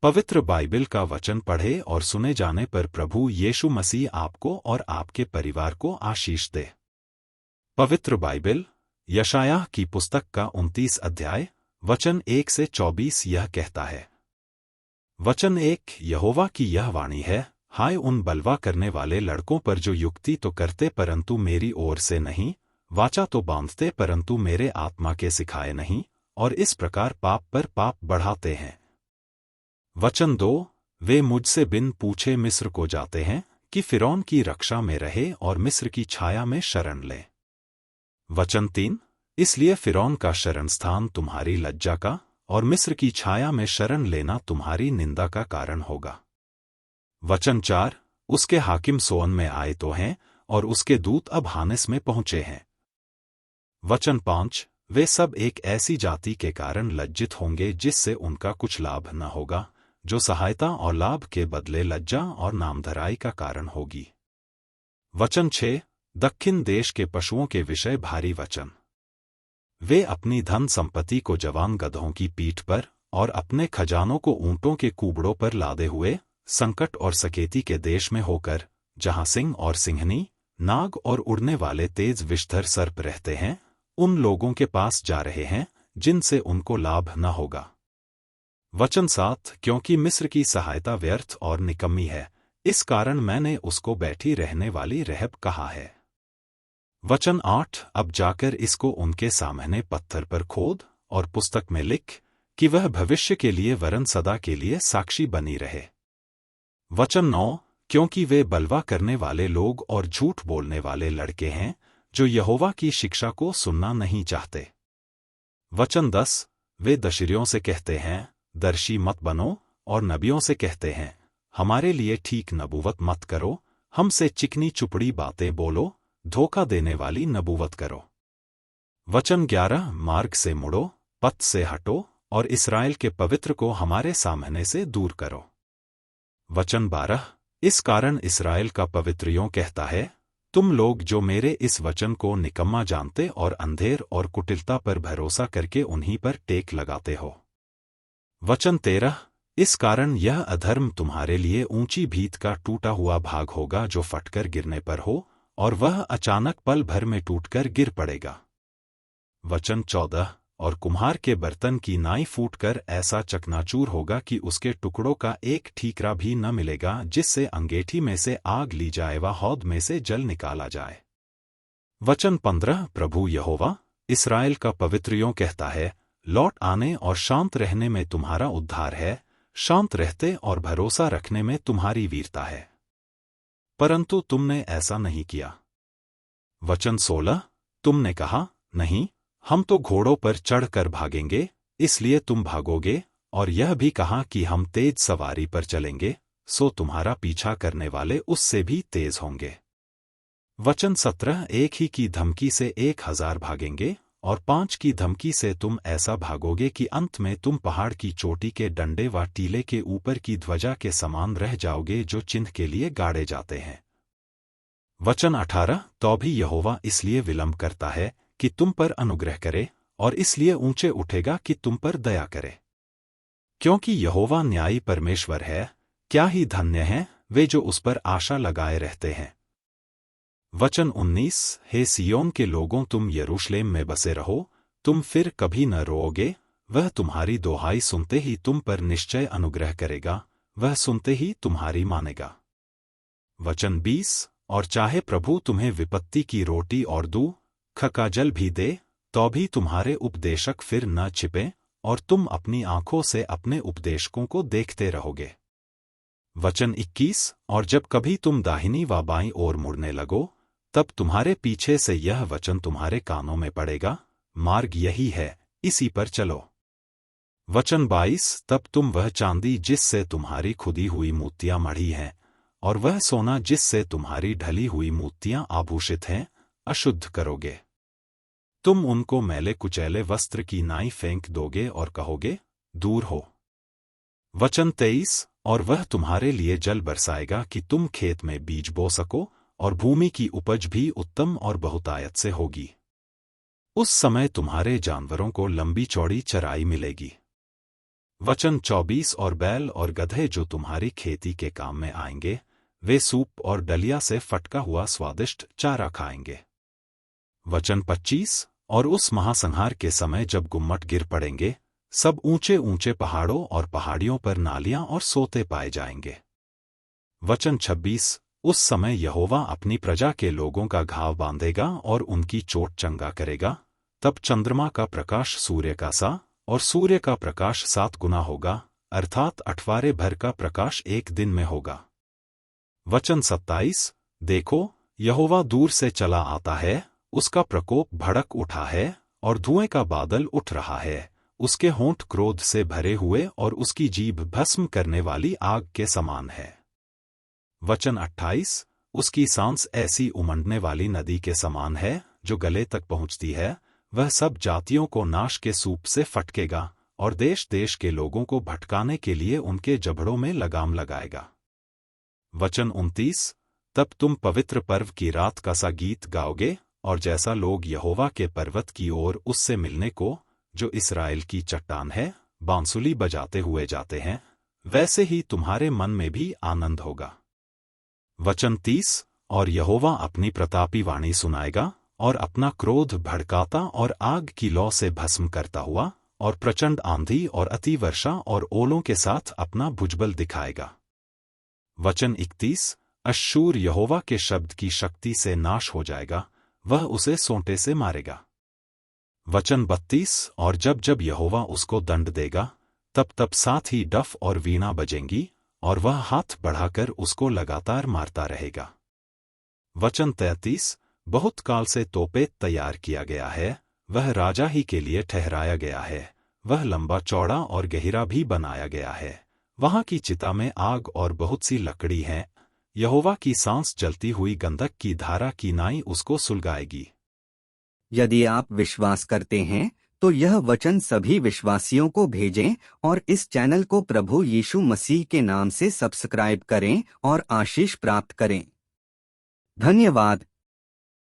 पवित्र बाइबल का वचन पढ़े और सुने जाने पर प्रभु यीशु मसीह आपको और आपके परिवार को आशीष दे। पवित्र बाइबल यशायाह की पुस्तक का 29 अध्याय वचन 1 से 24 यह कहता है। वचन 1 यहोवा की यह वाणी है, हाय उन बलवा करने वाले लड़कों पर जो युक्ति तो करते परंतु मेरी ओर से नहीं, वाचा तो बांधते परंतु मेरे आत्मा के सिखाए नहीं, और इस प्रकार पाप पर पाप बढ़ाते हैं। वचन 2 वे मुझसे बिन पूछे मिस्र को जाते हैं कि फिरौन की रक्षा में रहे और मिस्र की छाया में शरण ले। वचन 3 इसलिए फिरौन का शरण स्थान तुम्हारी लज्जा का और मिस्र की छाया में शरण लेना तुम्हारी निंदा का कारण होगा। वचन 4 उसके हाकिम सोअन में आए तो हैं और उसके दूत अब हानेस में पहुंचे हैं। वचन 5 वे सब एक ऐसी जाति के कारण लज्जित होंगे जिससे उनका कुछ लाभ न होगा, जो सहायता और लाभ के बदले लज्जा और नामधराई का कारण होगी। वचन 6 दक्षिण देश के पशुओं के विषय भारी वचन। वे अपनी धन संपत्ति को जवान गधों की पीठ पर और अपने खजानों को ऊंटों के कुबड़ों पर लादे हुए संकट और सकेती के देश में होकर, जहां सिंह और सिंहनी, नाग और उड़ने वाले तेज विषधर सर्प रहते हैं, उन लोगों के पास जा रहे हैं जिनसे उनको लाभ न होगा। वचन 7 क्योंकि मिस्र की सहायता व्यर्थ और निकम्मी है, इस कारण मैंने उसको बैठी रहने वाली रहब कहा है। वचन 8 अब जाकर इसको उनके सामने पत्थर पर खोद और पुस्तक में लिख कि वह भविष्य के लिए वरन सदा के लिए साक्षी बनी रहे। वचन 9 क्योंकि वे बलवा करने वाले लोग और झूठ बोलने वाले लड़के हैं जो यहोवा की शिक्षा को सुनना नहीं चाहते। वचन 10 वे दशरियों से कहते हैं दर्शी मत बनो, और नबियों से कहते हैं हमारे लिए ठीक नबूवत मत करो, हमसे चिकनी चुपड़ी बातें बोलो, धोखा देने वाली नबूवत करो। वचन 11 मार्ग से मुड़ो, पथ से हटो और इस्राएल के पवित्र को हमारे सामने से दूर करो। वचन 12 इस कारण इस्राएल का पवित्र यों कहता है, तुम लोग जो मेरे इस वचन को निकम्मा जानते और अंधेर और कुटिलता पर भरोसा करके उन्हीं पर टेक लगाते हो। वचन 13 इस कारण यह अधर्म तुम्हारे लिए ऊंची भीत का टूटा हुआ भाग होगा जो फटकर गिरने पर हो, और वह अचानक पल भर में टूटकर गिर पड़ेगा। वचन 14 और कुम्हार के बर्तन की नाई फूटकर ऐसा चकनाचूर होगा कि उसके टुकड़ों का एक ठीकरा भी न मिलेगा, जिससे अंगीठी में से आग ली जाए व हौद में से जल निकाला जाए। वचन 15 प्रभु यहोवा इस्राएल का पवित्र यों कहता है, लौट आने और शांत रहने में तुम्हारा उद्धार है, शांत रहते और भरोसा रखने में तुम्हारी वीरता है, परंतु तुमने ऐसा नहीं किया। वचन 16 तुमने कहा नहीं, हम तो घोड़ों पर चढ़कर भागेंगे, इसलिए तुम भागोगे, और यह भी कहा कि हम तेज सवारी पर चलेंगे, सो तुम्हारा पीछा करने वाले उससे भी तेज होंगे। वचन 17 एक ही की धमकी से 1000 भागेंगे, और 5 की धमकी से तुम ऐसा भागोगे कि अंत में तुम पहाड़ की चोटी के डंडे व टीले के ऊपर की ध्वजा के समान रह जाओगे जो चिन्ह के लिए गाड़े जाते हैं। वचन 18 तो भी यहोवा इसलिए विलंब करता है कि तुम पर अनुग्रह करे, और इसलिए ऊंचे उठेगा कि तुम पर दया करे। क्योंकि यहोवा न्यायी परमेश्वर है, क्या ही धन्य हैं वे जो उस पर आशा लगाए रहते हैं। वचन 19 हे सियोन के लोगों तुम यरूशलेम में बसे रहो, तुम फिर कभी न रोओगे, वह तुम्हारी दोहाई सुनते ही तुम पर निश्चय अनुग्रह करेगा, वह सुनते ही तुम्हारी मानेगा। वचन 20 और चाहे प्रभु तुम्हें विपत्ति की रोटी और दूध का जल भी दे, तो भी तुम्हारे उपदेशक फिर न छिपे, और तुम अपनी आंखों से अपने उपदेशकों को देखते रहोगे। वचन 21 और जब कभी तुम दाहिनी व बाईं ओर मुड़ने लगो, तब तुम्हारे पीछे से यह वचन तुम्हारे कानों में पड़ेगा, मार्ग यही है, इसी पर चलो। वचन 22 तब तुम वह चांदी जिससे तुम्हारी खुदी हुई मूर्तियां मढ़ी हैं, और वह सोना जिससे तुम्हारी ढली हुई मूर्तियां आभूषित हैं, अशुद्ध करोगे। तुम उनको मैले कुचैले वस्त्र की नाई फेंक दोगे और कहोगे, दूर हो। वचन 23 और वह तुम्हारे लिए जल बरसाएगा कि तुम खेत में बीज बो सको, और भूमि की उपज भी उत्तम और बहुतायत से होगी। उस समय तुम्हारे जानवरों को लंबी चौड़ी चराई मिलेगी। वचन 24 और बैल और गधे जो तुम्हारी खेती के काम में आएंगे, वे सूप और डलिया से फटका हुआ स्वादिष्ट चारा खाएंगे। वचन 25 और उस महासंहार के समय जब गुम्मट गिर पड़ेंगे, सब ऊंचे ऊंचे पहाड़ों और पहाड़ियों पर नालियां और सोते पाए जाएंगे। वचन 26 उस समय यहोवा अपनी प्रजा के लोगों का घाव बांधेगा और उनकी चोट चंगा करेगा। तब चंद्रमा का प्रकाश सूर्य का सा और सूर्य का प्रकाश 7 गुना होगा, अर्थात 8वारे भर का प्रकाश एक दिन में होगा। वचन 27 देखो, यहोवा दूर से चला आता है, उसका प्रकोप भड़क उठा है और धुएं का बादल उठ रहा है। उसके होंठ क्रोध से भरे हुए और उसकी जीभ भस्म करने वाली आग के समान है। वचन 28 उसकी सांस ऐसी उमंडने वाली नदी के समान है जो गले तक पहुंचती है। वह सब जातियों को नाश के सूप से फटकेगा और देश देश के लोगों को भटकाने के लिए उनके जबड़ों में लगाम लगाएगा। वचन 29 तब तुम पवित्र पर्व की रात का सा गीत गाओगे, और जैसा लोग यहोवा के पर्वत की ओर उससे मिलने को, जो इस्राएल की चट्टान है, बांसुली बजाते हुए जाते हैं, वैसे ही तुम्हारे मन में भी आनंद होगा। वचन 30 और यहोवा अपनी प्रतापी वाणी सुनाएगा और अपना क्रोध भड़काता और आग की लौ से भस्म करता हुआ और प्रचंड आंधी और अति वर्षा और ओलों के साथ अपना भुजबल दिखाएगा। वचन 31 अश्शूर यहोवा के शब्द की शक्ति से नाश हो जाएगा, वह उसे सोंटे से मारेगा। वचन 32 और जब जब यहोवा उसको दंड देगा, तब तब साथ ही डफ और वीणा बजेंगी और वह हाथ बढ़ाकर उसको लगातार मारता रहेगा। वचन 33 बहुत काल से तोपेत तैयार किया गया है, वह राजा ही के लिए ठहराया गया है, वह लंबा चौड़ा और गहरा भी बनाया गया है। वहां की चिता में आग और बहुत सी लकड़ी है। यहोवा की सांस जलती हुई गंधक की धारा की नाई उसको सुलगाएगी। यदि आप विश्वास करते हैं तो यह वचन सभी विश्वासियों को भेजें और इस चैनल को प्रभु यीशु मसीह के नाम से सब्सक्राइब करें और आशीष प्राप्त करें। धन्यवाद।